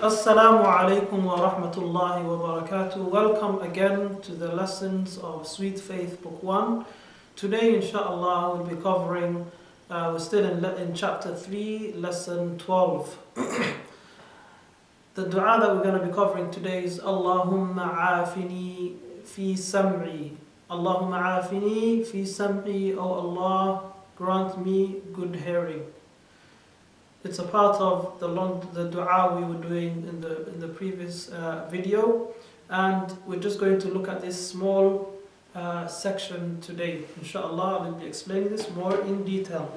Assalamu alaikum wa rahmatullahi wa barakatuh. Welcome again to the lessons of Sweet Faith Book 1. Today, inshallah, we'll be covering, we're still in chapter 3, lesson 12. The dua that we're going to be covering today is Allahumma afini fi sam'i. Allahumma afini fi sam'i. Oh Allah, grant me good hearing. It's a part of the dua we were doing in the previous video, and we're just going to look at this small section today. Inshallah, I'll be explaining this more in detail.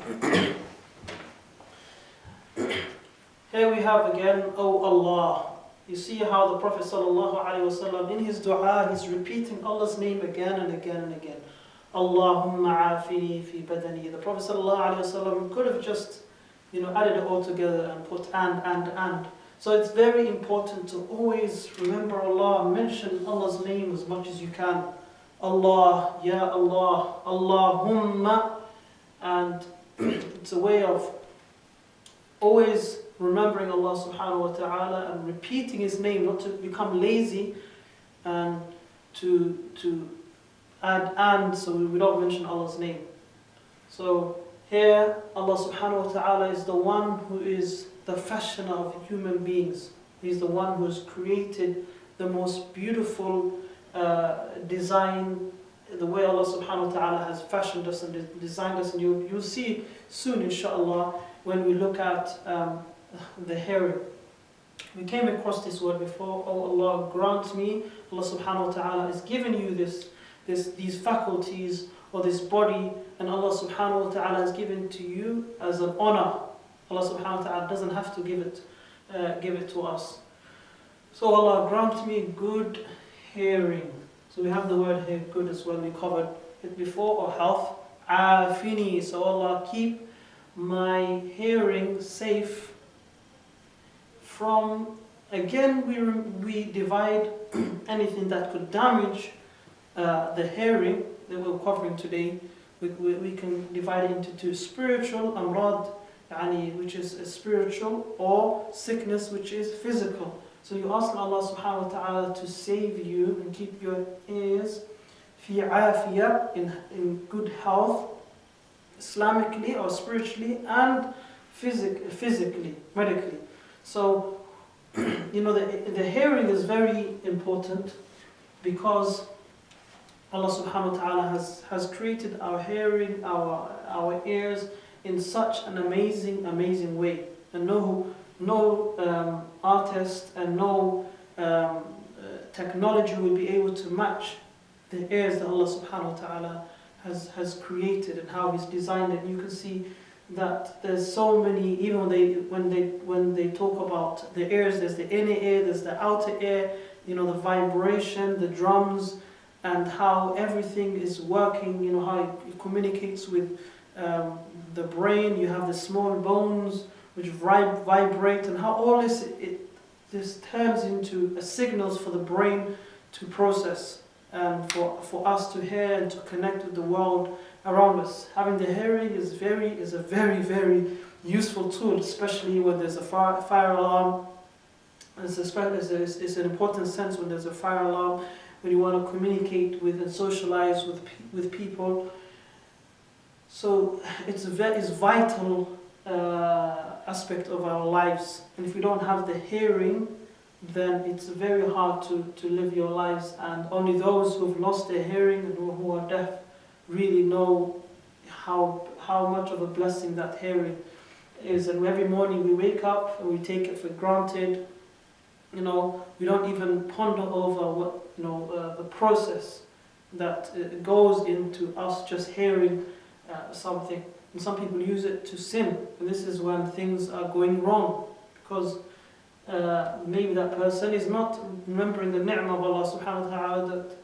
Here we have again, Oh Allah. You see how the Prophet ﷺ in his dua, he's repeating Allah's name again and again and again. Allahumma afini fi badani. The Prophet ﷺ could have just added it all together and put and. So it's very important to always remember Allah and mention Allah's name as much as you can. Allah, Ya Allah, Allahumma. And it's a way of always remembering Allah subhanahu wa ta'ala and repeating His name, not to become lazy and to add and, so we don't mention Allah's name. So here, Allah subhanahu wa ta'ala is the one who is the fashioner of human beings. He's the one who has created the most beautiful design, the way Allah subhanahu wa ta'ala has fashioned us and designed us. And you'll see soon, inshallah, when we look at the hearing. We came across this word before. Oh Allah, grant me. Allah subhanahu wa ta'ala is giving you these faculties or this body, and Allah subhanahu wa ta'ala has given to you as an honor. Allah subhanahu wa ta'ala doesn't have to give it to us. So Allah, grant me good hearing. So we have the word here, good, as well. We covered it before, or health. Afini. So Allah, keep my hearing safe from, again, we divide anything that could damage the hearing that we're covering today. We can divide it into two: spiritual amrad, which is spiritual, or sickness, which is physical. So you ask Allah subhanahu wa ta'ala to save you and keep your ears fi afiyah, in good health, Islamically or spiritually, and physically, medically. So the hearing is very important, because Allah subhanahu wa ta'ala has created our hearing, our ears in such an amazing way. And no artist and no technology will be able to match the ears that Allah subhanahu wa ta'ala has created and how He's designed it. And you can see that there's so many, even when they talk about the ears, there's the inner ear, there's the outer ear, the vibration, the drums, and how everything is working, how it communicates with the brain. You have the small bones which vibrate, and how all this turns into signals for the brain to process, and for us to hear and to connect with the world around us. Having the hearing is a very useful tool, especially when there's a fire alarm. It's an important sense when there's a fire alarm, when you want to communicate with and socialize with people. So it's a vital aspect of our lives. And if we don't have the hearing, then it's very hard to live your lives. And only those who've lost their hearing and who are deaf really know how much of a blessing that hearing is. And every morning we wake up and we take it for granted. We don't even ponder over what the process that goes into us just hearing something. And some people use it to sin, and this is when things are going wrong, because maybe that person is not remembering the ni'mah of Allah subhanahu wa ta'ala, that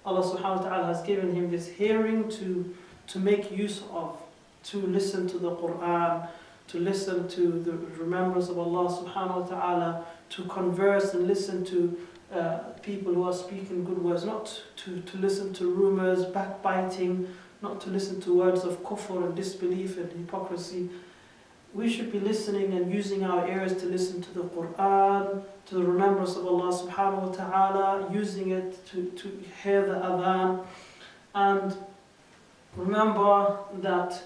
Allah subhanahu wa ta'ala has given him this hearing to make use of, to listen to the Quran, to listen to the remembrance of Allah subhanahu wa ta'ala, to converse and listen to people who are speaking good words, not to listen to rumors, backbiting, not to listen to words of kufr and disbelief and hypocrisy. we should be listening and using our ears to listen to the Quran, to the remembrance of Allah subhanahu wa ta'ala, using it to hear the adhan. And remember that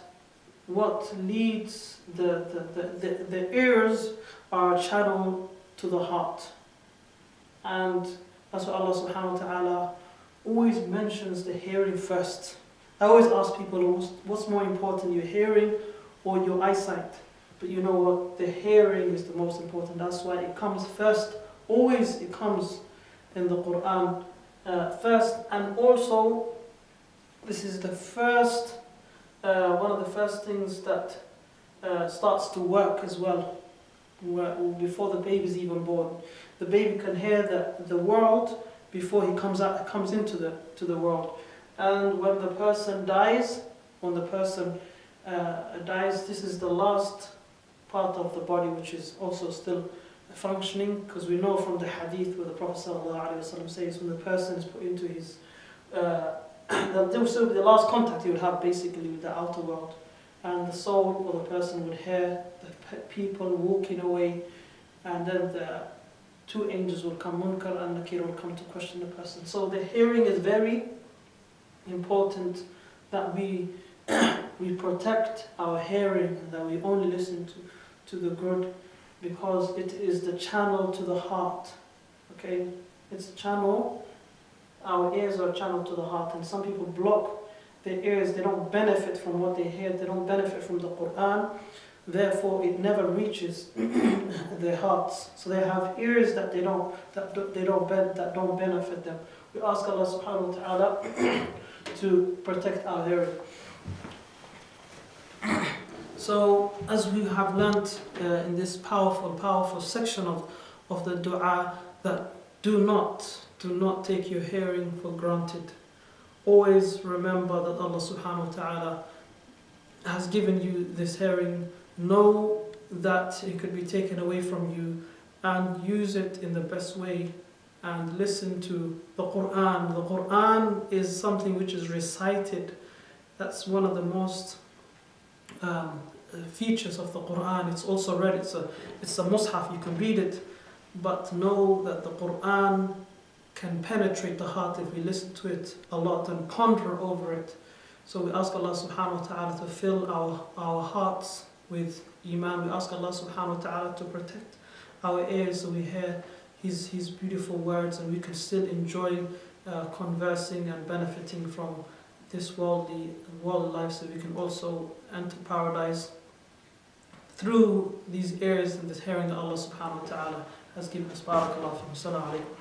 what leads the ears are a channel to the heart. And that's why Allah subhanahu wa ta'ala always mentions the hearing first. I always ask people, what's more important, your hearing or your eyesight? But you know what? The hearing is the most important. That's why it comes first. Always it comes in the Quran first. And also, this is the first, one of the first things that starts to work as well. Before the baby is even born, the baby can hear the world before he comes into the world. And when the person dies, this is the last part of the body which is also still functioning, because we know from the hadith where the Prophet ﷺ says when the person is put into his that this will be the last contact he would have basically with the outer world, and the soul or the person would hear the people walking away, and then the two angels will come, Munkar and Nakir, will come to question the person. So the hearing is very important, that we protect our hearing, that we only listen to the good, because it is the channel to the heart. Okay, it's a channel. Our ears are a channel to the heart, and some people block their ears. They don't benefit from what they hear. They don't benefit from the Quran. Therefore, it never reaches their hearts. So they have ears that don't benefit them. We ask Allah subhanahu wa ta'ala to protect our hearing. So, as we have learnt in this powerful section of the dua, that do not take your hearing for granted. Always remember that Allah subhanahu wa ta'ala has given you this hearing. Know that it could be taken away from you, and use it in the best way, and listen to the Quran. The Quran is something which is recited. That's one of the most features of the Quran. It's also read. It's a mushaf. You can read it, but know that the Quran can penetrate the heart if we listen to it a lot and ponder over it. So we ask Allah subhanahu wa ta'ala to fill our hearts with iman. We ask Allah subhanahu wa ta'ala to protect our ears so we hear His beautiful words, and we can still enjoy conversing and benefiting from this worldly life, so we can also enter paradise through these ears and this hearing that Allah subhanahu wa ta'ala has given us. Barakallahu fikum. Assalamu alaikum.